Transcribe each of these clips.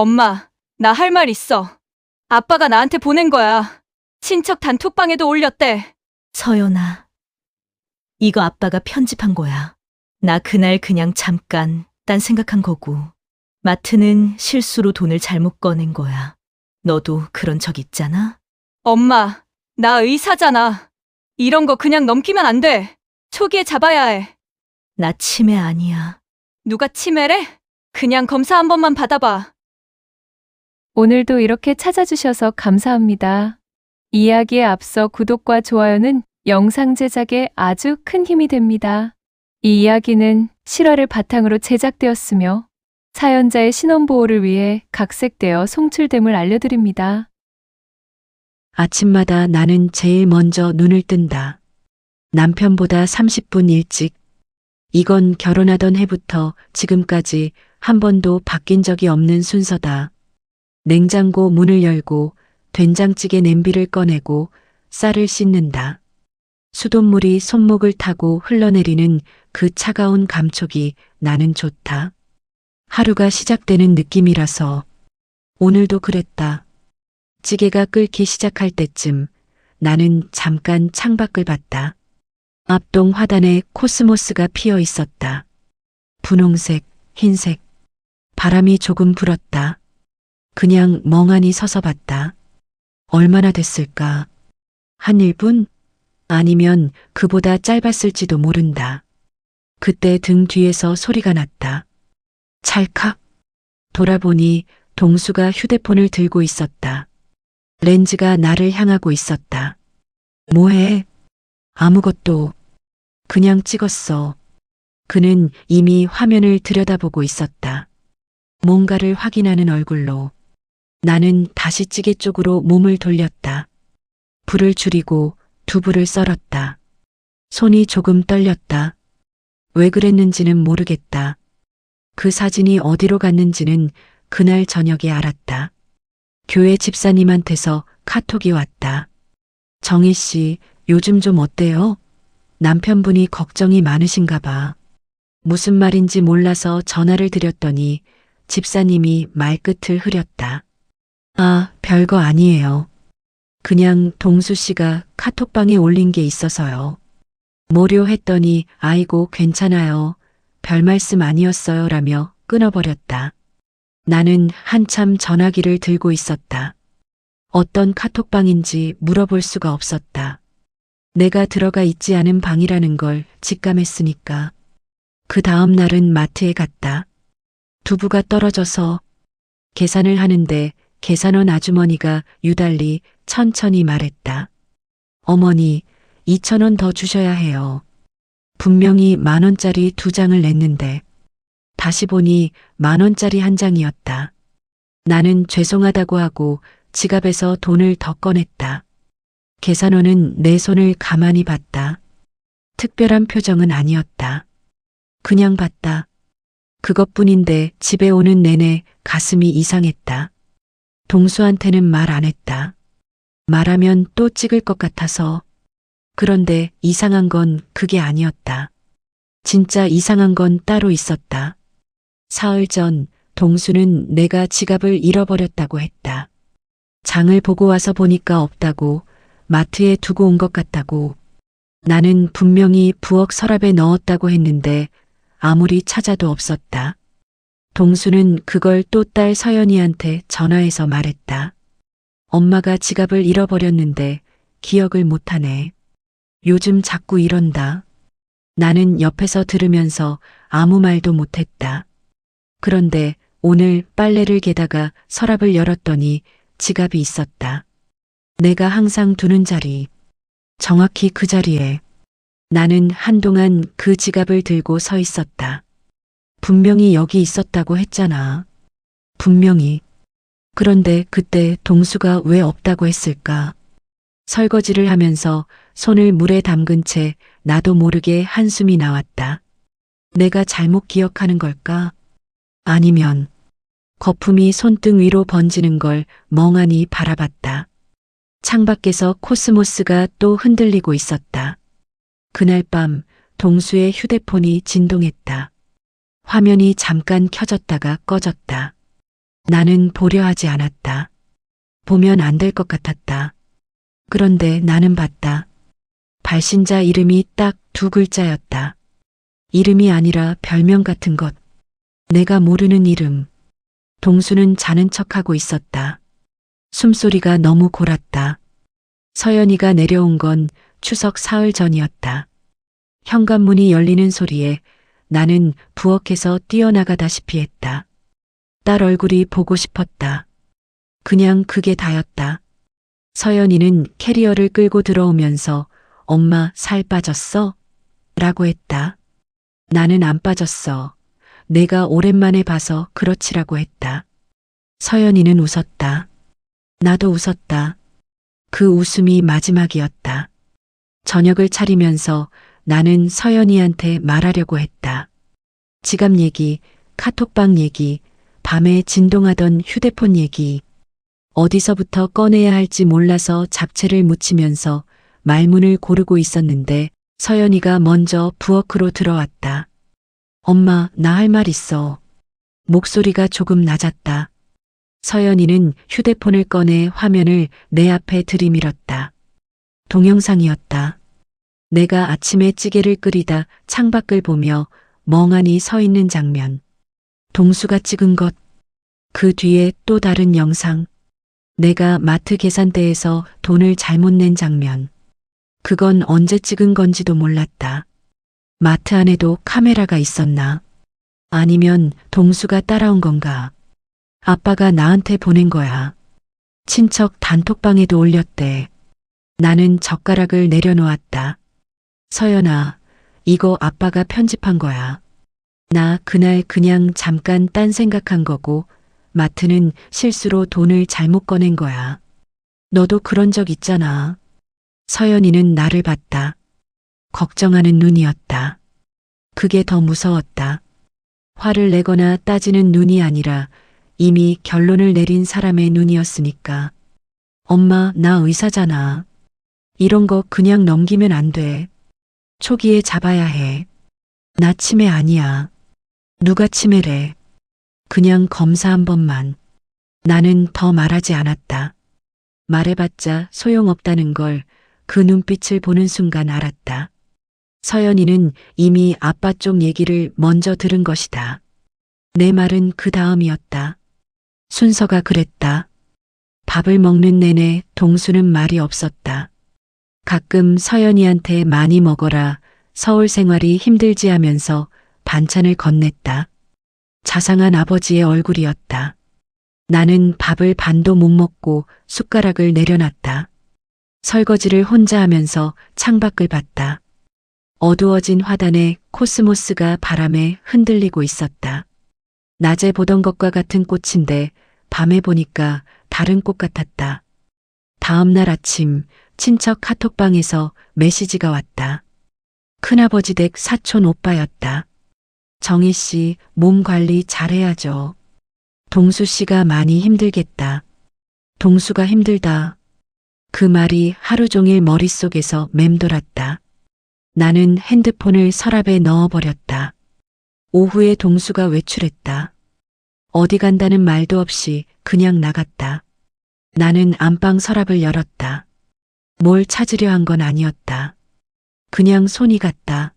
엄마, 나 할 말 있어. 아빠가 나한테 보낸 거야. 친척 단톡방에도 올렸대. 서연아, 이거 아빠가 편집한 거야. 나 그날 그냥 잠깐 딴 생각한 거고, 마트는 실수로 돈을 잘못 꺼낸 거야. 너도 그런 적 있잖아? 엄마, 나 의사잖아. 이런 거 그냥 넘기면 안 돼. 초기에 잡아야 해. 나 치매 아니야. 누가 치매래? 그냥 검사 한 번만 받아봐. 오늘도 이렇게 찾아주셔서 감사합니다. 이야기에 앞서 구독과 좋아요는 영상 제작에 아주 큰 힘이 됩니다. 이 이야기는 실화를 바탕으로 제작되었으며 사연자의 신원보호를 위해 각색되어 송출됨을 알려드립니다. 아침마다 나는 제일 먼저 눈을 뜬다. 남편보다 30분 일찍. 이건 결혼하던 해부터 지금까지 한 번도 바뀐 적이 없는 순서다. 냉장고 문을 열고 된장찌개 냄비를 꺼내고 쌀을 씻는다. 수돗물이 손목을 타고 흘러내리는 그 차가운 감촉이 나는 좋다. 하루가 시작되는 느낌이라서 오늘도 그랬다. 찌개가 끓기 시작할 때쯤 나는 잠깐 창밖을 봤다. 앞동 화단에 코스모스가 피어 있었다. 분홍색, 흰색. 바람이 조금 불었다. 그냥 멍하니 서서 봤다. 얼마나 됐을까? 한 1분? 아니면 그보다 짧았을지도 모른다. 그때 등 뒤에서 소리가 났다. 찰칵. 돌아보니 동수가 휴대폰을 들고 있었다. 렌즈가 나를 향하고 있었다. 뭐해? 아무것도. 그냥 찍었어. 그는 이미 화면을 들여다보고 있었다. 뭔가를 확인하는 얼굴로. 나는 다시 찌개 쪽으로 몸을 돌렸다. 불을 줄이고 두부를 썰었다. 손이 조금 떨렸다. 왜 그랬는지는 모르겠다. 그 사진이 어디로 갔는지는 그날 저녁에 알았다. 교회 집사님한테서 카톡이 왔다. 정희 씨, 요즘 좀 어때요? 남편분이 걱정이 많으신가 봐. 무슨 말인지 몰라서 전화를 드렸더니 집사님이 말끝을 흐렸다. 아, 별거 아니에요. 그냥 동수 씨가 카톡방에 올린 게 있어서요. 뭐려 했더니 아이고 괜찮아요. 별 말씀 아니었어요 라며 끊어버렸다. 나는 한참 전화기를 들고 있었다. 어떤 카톡방인지 물어볼 수가 없었다. 내가 들어가 있지 않은 방이라는 걸 직감했으니까. 그 다음 날은 마트에 갔다. 두부가 떨어져서 계산을 하는데 계산원 아주머니가 유달리 천천히 말했다. 어머니, 2,000원 더 주셔야 해요. 분명히 10,000원짜리 2장을 냈는데 다시 보니 10,000원짜리 1장이었다. 나는 죄송하다고 하고 지갑에서 돈을 더 꺼냈다. 계산원은 내 손을 가만히 봤다. 특별한 표정은 아니었다. 그냥 봤다. 그것뿐인데 집에 오는 내내 가슴이 이상했다. 동수한테는 말 안 했다. 말하면 또 찍을 것 같아서. 그런데 이상한 건 그게 아니었다. 진짜 이상한 건 따로 있었다. 사흘 전 동수는 내가 지갑을 잃어버렸다고 했다. 장을 보고 와서 보니까 없다고, 마트에 두고 온 것 같다고. 나는 분명히 부엌 서랍에 넣었다고 했는데 아무리 찾아도 없었다. 동수는 그걸 또 딸 서연이한테 전화해서 말했다. 엄마가 지갑을 잃어버렸는데 기억을 못하네. 요즘 자꾸 이런다. 나는 옆에서 들으면서 아무 말도 못했다. 그런데 오늘 빨래를 개다가 서랍을 열었더니 지갑이 있었다. 내가 항상 두는 자리. 정확히 그 자리에. 나는 한동안 그 지갑을 들고 서 있었다. 분명히 여기 있었다고 했잖아. 분명히. 그런데 그때 동수가 왜 없다고 했을까? 설거지를 하면서 손을 물에 담근 채 나도 모르게 한숨이 나왔다. 내가 잘못 기억하는 걸까? 아니면 거품이 손등 위로 번지는 걸 멍하니 바라봤다. 창밖에서 코스모스가 또 흔들리고 있었다. 그날 밤 동수의 휴대폰이 진동했다. 화면이 잠깐 켜졌다가 꺼졌다. 나는 보려 하지 않았다. 보면 안 될 것 같았다. 그런데 나는 봤다. 발신자 이름이 딱 두 글자였다. 이름이 아니라 별명 같은 것. 내가 모르는 이름. 동수는 자는 척하고 있었다. 숨소리가 너무 골았다. 서연이가 내려온 건 추석 사흘 전이었다. 현관문이 열리는 소리에 나는 부엌에서 뛰어나가다시피 했다. 딸 얼굴이 보고 싶었다. 그냥 그게 다였다. 서연이는 캐리어를 끌고 들어오면서 엄마 살 빠졌어? 라고 했다. 나는 안 빠졌어. 내가 오랜만에 봐서 그렇지라고 했다. 서연이는 웃었다. 나도 웃었다. 그 웃음이 마지막이었다. 저녁을 차리면서 나는 서연이한테 말하려고 했다. 지갑 얘기, 카톡방 얘기, 밤에 진동하던 휴대폰 얘기. 어디서부터 꺼내야 할지 몰라서 잡채를 묻히면서 말문을 고르고 있었는데 서연이가 먼저 부엌으로 들어왔다. 엄마, 나 할 말 있어. 목소리가 조금 낮았다. 서연이는 휴대폰을 꺼내 화면을 내 앞에 들이밀었다. 동영상이었다. 내가 아침에 찌개를 끓이다 창밖을 보며 멍하니 서 있는 장면. 동수가 찍은 것. 그 뒤에 또 다른 영상. 내가 마트 계산대에서 돈을 잘못 낸 장면. 그건 언제 찍은 건지도 몰랐다. 마트 안에도 카메라가 있었나? 아니면 동수가 따라온 건가? 아빠가 나한테 보낸 거야. 친척 단톡방에도 올렸대. 나는 젓가락을 내려놓았다. 서연아, 이거 아빠가 편집한 거야. 나 그날 그냥 잠깐 딴 생각한 거고 마트는 실수로 돈을 잘못 꺼낸 거야. 너도 그런 적 있잖아. 서연이는 나를 봤다. 걱정하는 눈이었다. 그게 더 무서웠다. 화를 내거나 따지는 눈이 아니라 이미 결론을 내린 사람의 눈이었으니까. 엄마, 나 의사잖아. 이런 거 그냥 넘기면 안 돼. 초기에 잡아야 해. 나 치매 아니야. 누가 치매래. 그냥 검사 한 번만. 나는 더 말하지 않았다. 말해봤자 소용없다는 걸 그 눈빛을 보는 순간 알았다. 서연이는 이미 아빠 쪽 얘기를 먼저 들은 것이다. 내 말은 그 다음이었다. 순서가 그랬다. 밥을 먹는 내내 동수는 말이 없었다. 가끔 서연이한테 많이 먹어라, 서울 생활이 힘들지 하면서 반찬을 건넸다. 자상한 아버지의 얼굴이었다. 나는 밥을 반도 못 먹고 숟가락을 내려놨다. 설거지를 혼자 하면서 창밖을 봤다. 어두워진 화단에 코스모스가 바람에 흔들리고 있었다. 낮에 보던 것과 같은 꽃인데 밤에 보니까 다른 꽃 같았다. 다음 날 아침 친척 카톡방에서 메시지가 왔다. 큰아버지 댁 사촌 오빠였다. 정희 씨, 몸 관리 잘해야죠. 동수 씨가 많이 힘들겠다. 동수가 힘들다. 그 말이 하루 종일 머릿속에서 맴돌았다. 나는 핸드폰을 서랍에 넣어버렸다. 오후에 동수가 외출했다. 어디 간다는 말도 없이 그냥 나갔다. 나는 안방 서랍을 열었다. 뭘 찾으려 한 건 아니었다. 그냥 손이 갔다.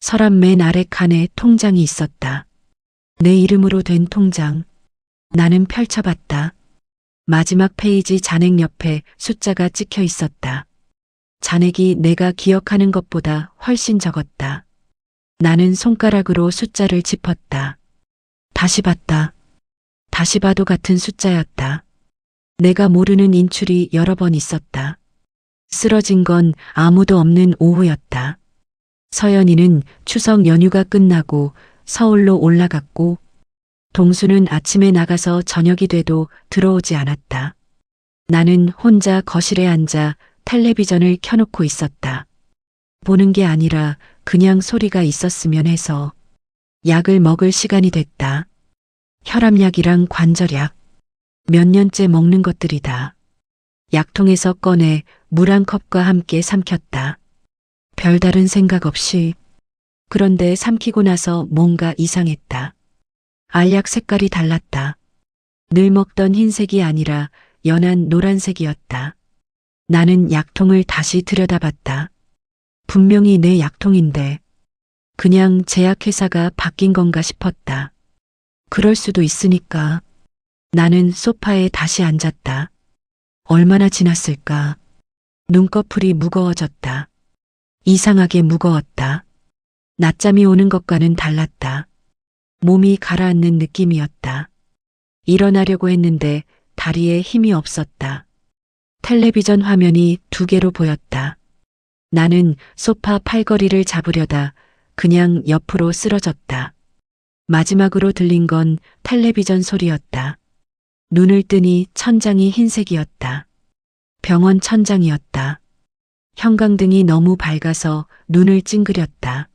서랍 맨 아래 칸에 통장이 있었다. 내 이름으로 된 통장. 나는 펼쳐봤다. 마지막 페이지 잔액 옆에 숫자가 찍혀 있었다. 잔액이 내가 기억하는 것보다 훨씬 적었다. 나는 손가락으로 숫자를 짚었다. 다시 봤다. 다시 봐도 같은 숫자였다. 내가 모르는 인출이 여러 번 있었다. 쓰러진 건 아무도 없는 오후였다. 서연이는 추석 연휴가 끝나고 서울로 올라갔고 동수는 아침에 나가서 저녁이 돼도 들어오지 않았다. 나는 혼자 거실에 앉아 텔레비전을 켜놓고 있었다. 보는 게 아니라 그냥 소리가 있었으면 해서. 약을 먹을 시간이 됐다. 혈압약이랑 관절약. 몇 년째 먹는 것들이다. 약통에서 꺼내 물 한 컵과 함께 삼켰다. 별다른 생각 없이. 그런데 삼키고 나서 뭔가 이상했다. 알약 색깔이 달랐다. 늘 먹던 흰색이 아니라 연한 노란색이었다. 나는 약통을 다시 들여다봤다. 분명히 내 약통인데 그냥 제약회사가 바뀐 건가 싶었다. 그럴 수도 있으니까. 나는 소파에 다시 앉았다. 얼마나 지났을까? 눈꺼풀이 무거워졌다. 이상하게 무거웠다. 낮잠이 오는 것과는 달랐다. 몸이 가라앉는 느낌이었다. 일어나려고 했는데 다리에 힘이 없었다. 텔레비전 화면이 2개로 보였다. 나는 소파 팔걸이를 잡으려다 그냥 옆으로 쓰러졌다. 마지막으로 들린 건 텔레비전 소리였다. 눈을 뜨니 천장이 흰색이었다. 병원 천장이었다. 형광등이 너무 밝아서 눈을 찡그렸다.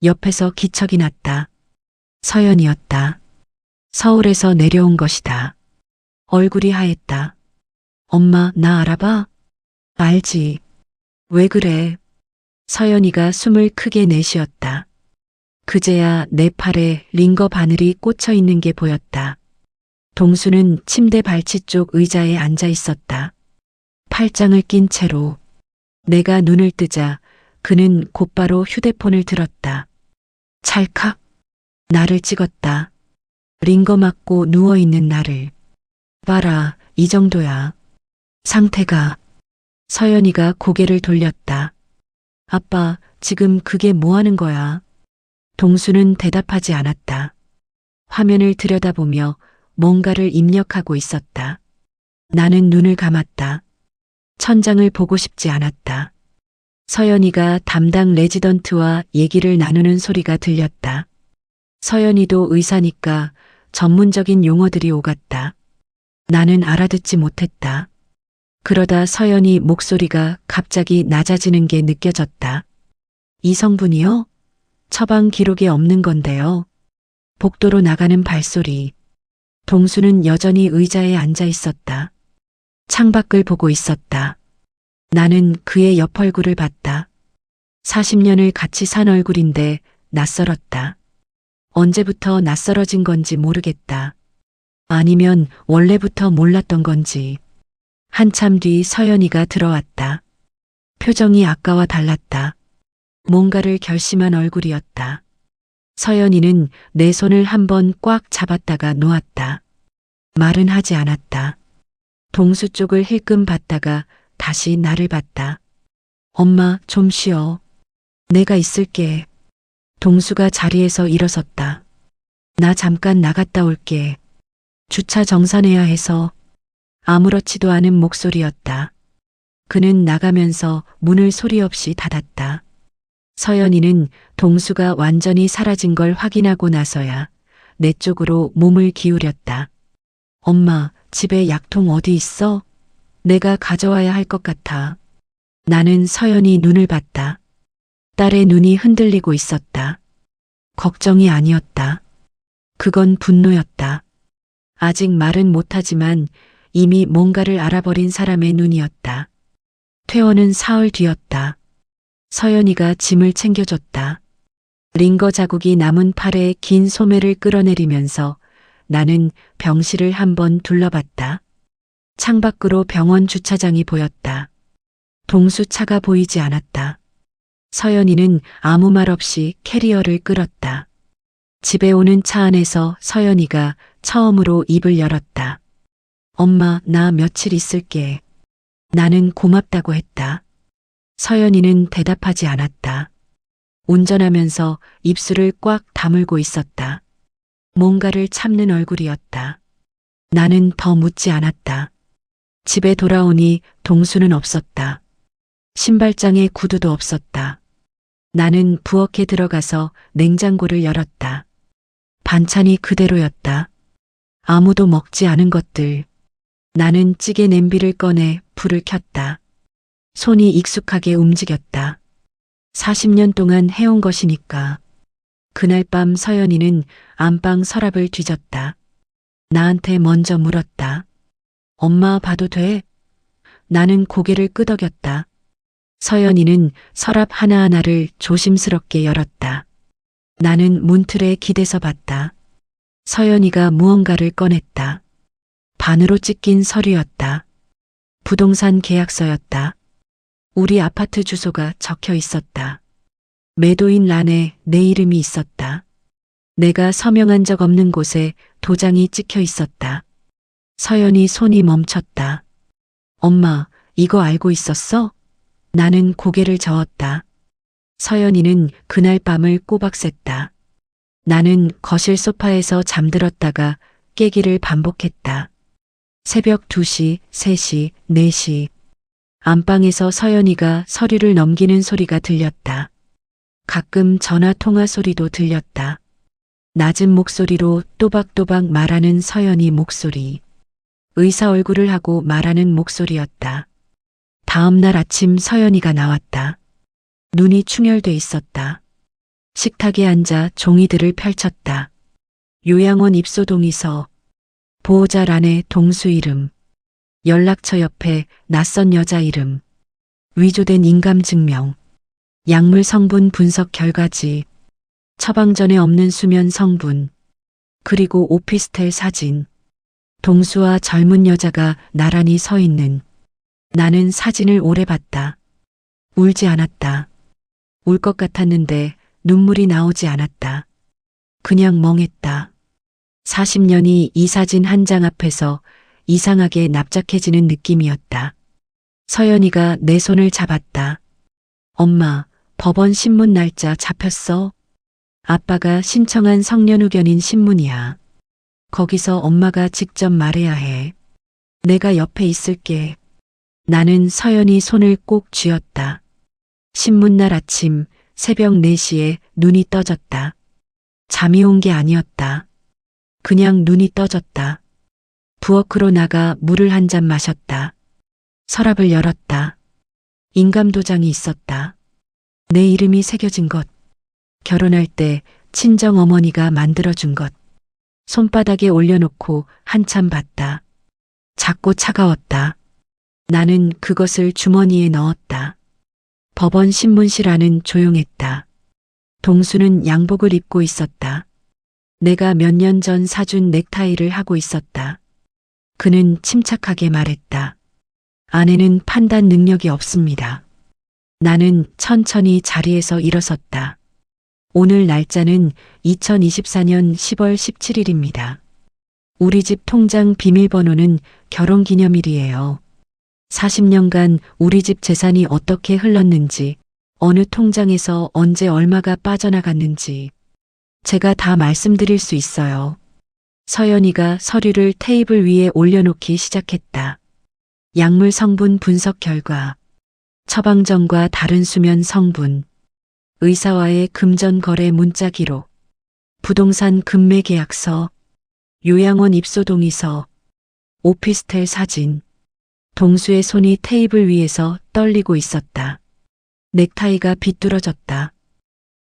옆에서 기척이 났다. 서연이었다. 서울에서 내려온 것이다. 얼굴이 하였다. 엄마, 나 알아봐? 알지. 왜 그래? 서연이가 숨을 크게 내쉬었다. 그제야 내 팔에 링거 바늘이 꽂혀 있는 게 보였다. 동수는 침대 발치 쪽 의자에 앉아 있었다. 팔짱을 낀 채로. 내가 눈을 뜨자 그는 곧바로 휴대폰을 들었다. 찰칵. 나를 찍었다. 링거 맞고 누워있는 나를. 봐라, 이 정도야. 상태가. 서연이가 고개를 돌렸다. 아빠, 지금 그게 뭐 하는 거야? 동수는 대답하지 않았다. 화면을 들여다보며 뭔가를 입력하고 있었다. 나는 눈을 감았다. 천장을 보고 싶지 않았다. 서연이가 담당 레지던트와 얘기를 나누는 소리가 들렸다. 서연이도 의사니까 전문적인 용어들이 오갔다. 나는 알아듣지 못했다. 그러다 서연이 목소리가 갑자기 낮아지는 게 느껴졌다. 이 성분이요? 처방 기록에 없는 건데요. 복도로 나가는 발소리. 동수는 여전히 의자에 앉아 있었다. 창밖을 보고 있었다. 나는 그의 옆 얼굴을 봤다. 40년을 같이 산 얼굴인데 낯설었다. 언제부터 낯설어진 건지 모르겠다. 아니면 원래부터 몰랐던 건지. 한참 뒤 서연이가 들어왔다. 표정이 아까와 달랐다. 뭔가를 결심한 얼굴이었다. 서연이는 내 손을 한번 꽉 잡았다가 놓았다. 말은 하지 않았다. 동수 쪽을 힐끔 봤다가 다시 나를 봤다. 엄마, 좀 쉬어. 내가 있을게. 동수가 자리에서 일어섰다. 나 잠깐 나갔다 올게. 주차 정산해야 해서. 아무렇지도 않은 목소리였다. 그는 나가면서 문을 소리 없이 닫았다. 서연이는 동수가 완전히 사라진 걸 확인하고 나서야 내 쪽으로 몸을 기울였다. 엄마, 집에 약통 어디 있어? 내가 가져와야 할 것 같아. 나는 서연이 눈을 봤다. 딸의 눈이 흔들리고 있었다. 걱정이 아니었다. 그건 분노였다. 아직 말은 못하지만 이미 뭔가를 알아버린 사람의 눈이었다. 퇴원은 사흘 뒤였다. 서연이가 짐을 챙겨줬다. 링거 자국이 남은 팔에 긴 소매를 끌어내리면서 나는 병실을 한번 둘러봤다. 창밖으로 병원 주차장이 보였다. 동수 차가 보이지 않았다. 서연이는 아무 말 없이 캐리어를 끌었다. 집에 오는 차 안에서 서연이가 처음으로 입을 열었다. 엄마, 나 며칠 있을게. 나는 고맙다고 했다. 서연이는 대답하지 않았다. 운전하면서 입술을 꽉 다물고 있었다. 뭔가를 참는 얼굴이었다. 나는 더 묻지 않았다. 집에 돌아오니 동수는 없었다. 신발장에 구두도 없었다. 나는 부엌에 들어가서 냉장고를 열었다. 반찬이 그대로였다. 아무도 먹지 않은 것들. 나는 찌개 냄비를 꺼내 불을 켰다. 손이 익숙하게 움직였다. 40년 동안 해온 것이니까. 그날 밤 서연이는 안방 서랍을 뒤졌다. 나한테 먼저 물었다. 엄마 봐도 돼? 나는 고개를 끄덕였다. 서연이는 서랍 하나하나를 조심스럽게 열었다. 나는 문틀에 기대서 봤다. 서연이가 무언가를 꺼냈다. 반으로 찢긴 서류였다. 부동산 계약서였다. 우리 아파트 주소가 적혀 있었다. 매도인 란에 내 이름이 있었다. 내가 서명한 적 없는 곳에 도장이 찍혀 있었다. 서연이 손이 멈췄다. 엄마, 이거 알고 있었어? 나는 고개를 저었다. 서연이는 그날 밤을 꼬박 샜다. 나는 거실 소파에서 잠들었다가 깨기를 반복했다. 새벽 2시, 3시, 4시. 안방에서 서연이가 서류를 넘기는 소리가 들렸다. 가끔 전화 통화 소리도 들렸다. 낮은 목소리로 또박또박 말하는 서연이 목소리. 의사 얼굴을 하고 말하는 목소리였다. 다음 날 아침 서연이가 나왔다. 눈이 충혈돼 있었다. 식탁에 앉아 종이들을 펼쳤다. 요양원 입소 동의서, 보호자 란에 동수 이름, 연락처 옆에 낯선 여자 이름, 위조된 인감증명, 약물 성분 분석 결과지, 처방 전에 없는 수면 성분, 그리고 오피스텔 사진, 동수와 젊은 여자가 나란히 서 있는. 나는 사진을 오래 봤다. 울지 않았다. 울 것 같았는데 눈물이 나오지 않았다. 그냥 멍했다. 40년이 이 사진 한 장 앞에서 이상하게 납작해지는 느낌이었다. 서연이가 내 손을 잡았다. 엄마, 법원 신문 날짜 잡혔어? 아빠가 신청한 성년후견인 신문이야. 거기서 엄마가 직접 말해야 해. 내가 옆에 있을게. 나는 서연이 손을 꼭 쥐었다. 신문날 아침 새벽 4시에 눈이 떠졌다. 잠이 온 게 아니었다. 그냥 눈이 떠졌다. 부엌으로 나가 물을 한 잔 마셨다. 서랍을 열었다. 인감도장이 있었다. 내 이름이 새겨진 것. 결혼할 때 친정 어머니가 만들어준 것. 손바닥에 올려놓고 한참 봤다. 작고 차가웠다. 나는 그것을 주머니에 넣었다. 법원 신문실 안은 조용했다. 동수는 양복을 입고 있었다. 내가 몇 년 전 사준 넥타이를 하고 있었다. 그는 침착하게 말했다. 아내는 판단 능력이 없습니다. 나는 천천히 자리에서 일어섰다. 오늘 날짜는 2024년 10월 17일입니다. 우리 집 통장 비밀번호는 결혼기념일이에요. 40년간 우리 집 재산이 어떻게 흘렀는지, 어느 통장에서 언제 얼마가 빠져나갔는지 제가 다 말씀드릴 수 있어요. 서연이가 서류를 테이블 위에 올려놓기 시작했다. 약물 성분 분석 결과, 처방전과 다른 수면 성분, 의사와의 금전 거래 문자 기록, 부동산 금매 계약서, 요양원 입소 동의서, 오피스텔 사진. 동수의 손이 테이블 위에서 떨리고 있었다. 넥타이가 비뚤어졌다.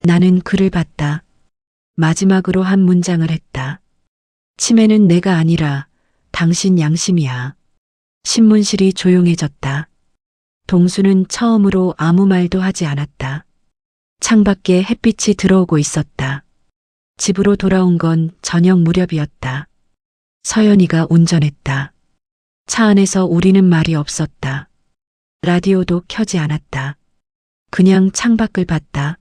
나는 그를 봤다. 마지막으로 한 문장을 했다. 치매는 내가 아니라 당신 양심이야. 신문실이 조용해졌다. 동수는 처음으로 아무 말도 하지 않았다. 창밖에 햇빛이 들어오고 있었다. 집으로 돌아온 건 저녁 무렵이었다. 서연이가 운전했다. 차 안에서 우리는 말이 없었다. 라디오도 켜지 않았다. 그냥 창밖을 봤다.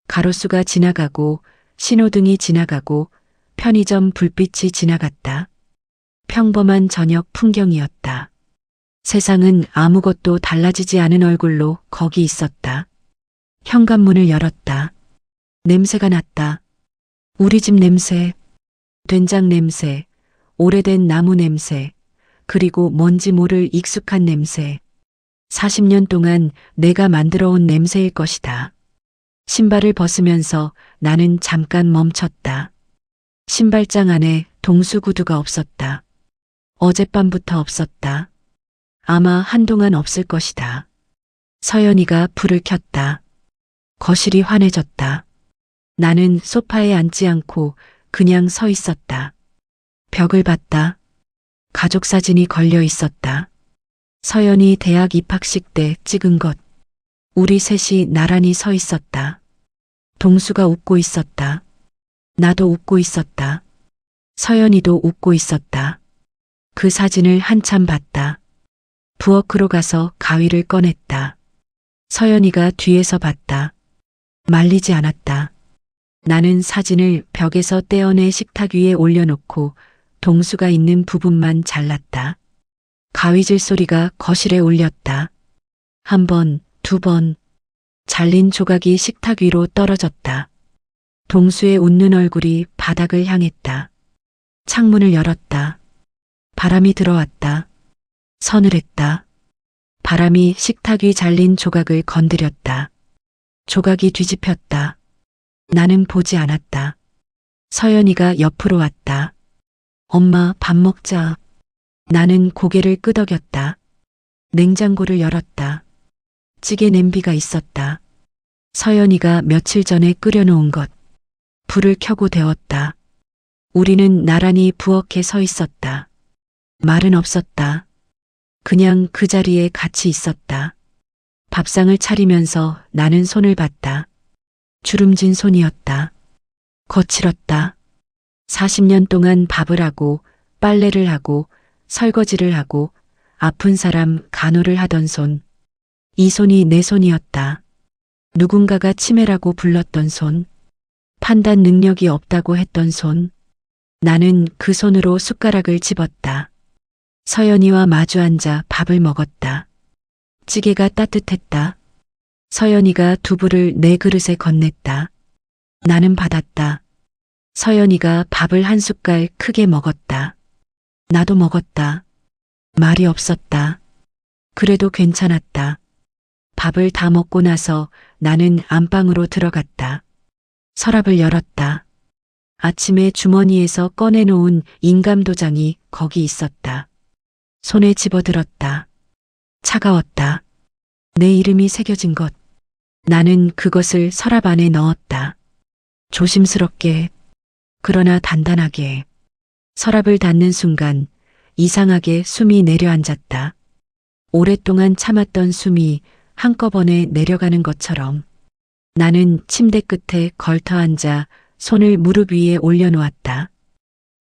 가로수가 지나가고 신호등이 지나가고 편의점 불빛이 지나갔다. 평범한 저녁 풍경이었다. 세상은 아무것도 달라지지 않은 얼굴로 거기 있었다. 현관문을 열었다. 냄새가 났다. 우리 집 냄새, 된장 냄새, 오래된 나무 냄새, 그리고 뭔지 모를 익숙한 냄새. 40년 동안 내가 만들어 온 냄새일 것이다. 신발을 벗으면서 나는 잠깐 멈췄다. 신발장 안에 동수 구두가 없었다. 어젯밤부터 없었다. 아마 한동안 없을 것이다. 서연이가 불을 켰다. 거실이 환해졌다. 나는 소파에 앉지 않고 그냥 서 있었다. 벽을 봤다. 가족 사진이 걸려 있었다. 서연이 대학 입학식 때 찍은 것. 우리 셋이 나란히 서 있었다. 동수가 웃고 있었다. 나도 웃고 있었다. 서연이도 웃고 있었다. 그 사진을 한참 봤다. 부엌으로 가서 가위를 꺼냈다. 서연이가 뒤에서 봤다. 말리지 않았다. 나는 사진을 벽에서 떼어내 식탁 위에 올려놓고 동수가 있는 부분만 잘랐다. 가위질 소리가 거실에 울렸다. 한 번, 두 번. 잘린 조각이 식탁 위로 떨어졌다. 동수의 웃는 얼굴이 바닥을 향했다. 창문을 열었다. 바람이 들어왔다. 서늘했다. 바람이 식탁 위 잘린 조각을 건드렸다. 조각이 뒤집혔다. 나는 보지 않았다. 서연이가 옆으로 왔다. 엄마, 밥 먹자. 나는 고개를 끄덕였다. 냉장고를 열었다. 찌개 냄비가 있었다. 서연이가 며칠 전에 끓여놓은 것. 불을 켜고 데웠다. 우리는 나란히 부엌에 서 있었다. 말은 없었다. 그냥 그 자리에 같이 있었다. 밥상을 차리면서 나는 손을 봤다. 주름진 손이었다. 거칠었다. 40년 동안 밥을 하고 빨래를 하고 설거지를 하고 아픈 사람 간호를 하던 손. 이 손이 내 손이었다. 누군가가 치매라고 불렀던 손. 판단 능력이 없다고 했던 손. 나는 그 손으로 숟가락을 집었다. 서연이와 마주 앉아 밥을 먹었다. 찌개가 따뜻했다. 서연이가 두부를 내 그릇에 건넸다. 나는 받았다. 서연이가 밥을 한 숟갈 크게 먹었다. 나도 먹었다. 말이 없었다. 그래도 괜찮았다. 밥을 다 먹고 나서 나는 안방으로 들어갔다. 서랍을 열었다. 아침에 주머니에서 꺼내놓은 인감도장이 거기 있었다. 손에 집어들었다. 차가웠다. 내 이름이 새겨진 것. 나는 그것을 서랍 안에 넣었다. 조심스럽게, 그러나 단단하게. 서랍을 닫는 순간 이상하게 숨이 내려앉았다. 오랫동안 참았던 숨이 한꺼번에 내려가는 것처럼. 나는 침대 끝에 걸터 앉아 손을 무릎 위에 올려놓았다.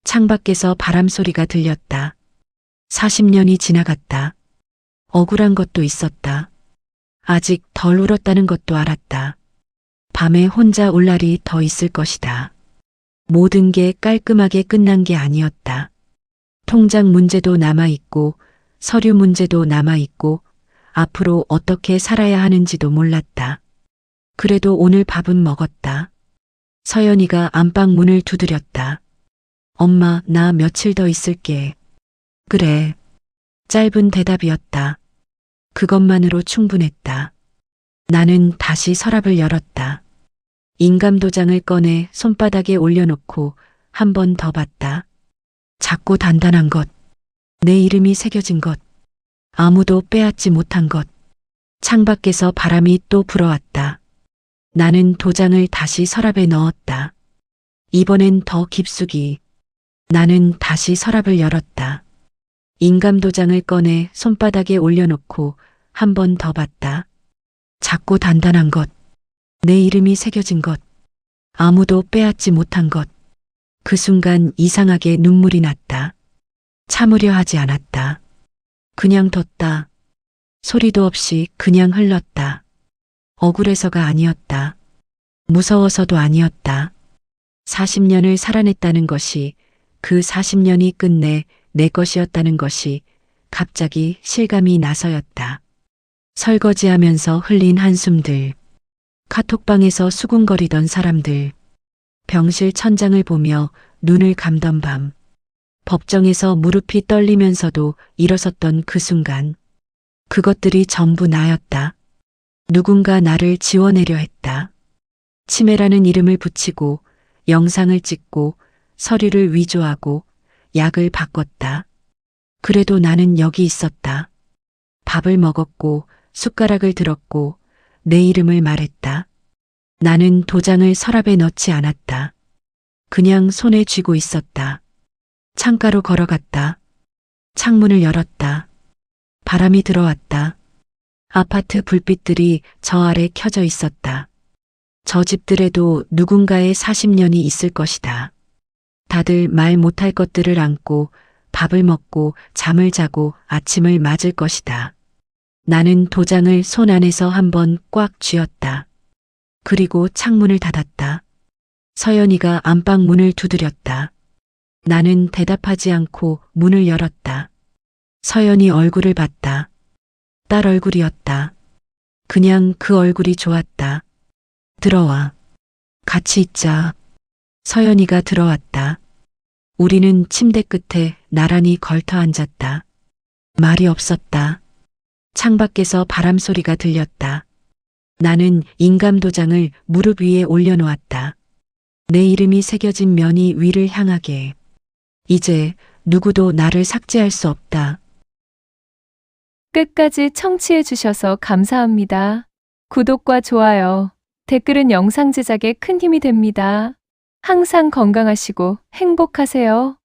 창밖에서 바람 소리가 들렸다. 40년이 지나갔다. 억울한 것도 있었다. 아직 덜 울었다는 것도 알았다. 밤에 혼자 울 날이 더 있을 것이다. 모든 게 깔끔하게 끝난 게 아니었다. 통장 문제도 남아있고 서류 문제도 남아있고 앞으로 어떻게 살아야 하는지도 몰랐다. 그래도 오늘 밥은 먹었다. 서연이가 안방 문을 두드렸다. 엄마, 나 며칠 더 있을게. 그래. 짧은 대답이었다. 그것만으로 충분했다. 나는 다시 서랍을 열었다. 인감도장을 꺼내 손바닥에 올려놓고 한 번 더 봤다. 작고 단단한 것. 내 이름이 새겨진 것. 아무도 빼앗지 못한 것. 창밖에서 바람이 또 불어왔다. 나는 도장을 다시 서랍에 넣었다. 이번엔 더 깊숙이. 나는 다시 서랍을 열었다. 인감도장을 꺼내 손바닥에 올려놓고 한 번 더 봤다. 작고 단단한 것. 내 이름이 새겨진 것. 아무도 빼앗지 못한 것. 그 순간 이상하게 눈물이 났다. 참으려 하지 않았다. 그냥 뒀다. 소리도 없이 그냥 흘렀다. 억울해서가 아니었다. 무서워서도 아니었다. 40년을 살아냈다는 것이, 그 40년이 끝내 내 것이었다는 것이 갑자기 실감이 나서였다. 설거지하면서 흘린 한숨들, 카톡방에서 수군거리던 사람들, 병실 천장을 보며 눈을 감던 밤, 법정에서 무릎이 떨리면서도 일어섰던 그 순간, 그것들이 전부 나였다. 누군가 나를 지워내려 했다. 치매라는 이름을 붙이고 영상을 찍고 서류를 위조하고 약을 바꿨다. 그래도 나는 여기 있었다. 밥을 먹었고 숟가락을 들었고 내 이름을 말했다. 나는 도장을 서랍에 넣지 않았다. 그냥 손에 쥐고 있었다. 창가로 걸어갔다. 창문을 열었다. 바람이 들어왔다. 아파트 불빛들이 저 아래 켜져 있었다. 저 집들에도 누군가의 40년이 있을 것이다. 다들 말 못할 것들을 안고 밥을 먹고 잠을 자고 아침을 맞을 것이다. 나는 도장을 손 안에서 한번 꽉 쥐었다. 그리고 창문을 닫았다. 서연이가 안방 문을 두드렸다. 나는 대답하지 않고 문을 열었다. 서연이 얼굴을 봤다. 딸 얼굴이었다. 그냥 그 얼굴이 좋았다. 들어와. 같이 있자. 서연이가 들어왔다. 우리는 침대 끝에 나란히 걸터 앉았다. 말이 없었다. 창밖에서 바람 소리가 들렸다. 나는 인감도장을 무릎 위에 올려놓았다. 내 이름이 새겨진 면이 위를 향하게. 이제 누구도 나를 삭제할 수 없다. 끝까지 청취해 주셔서 감사합니다. 구독과 좋아요, 댓글은 영상 제작에 큰 힘이 됩니다. 항상 건강하시고 행복하세요.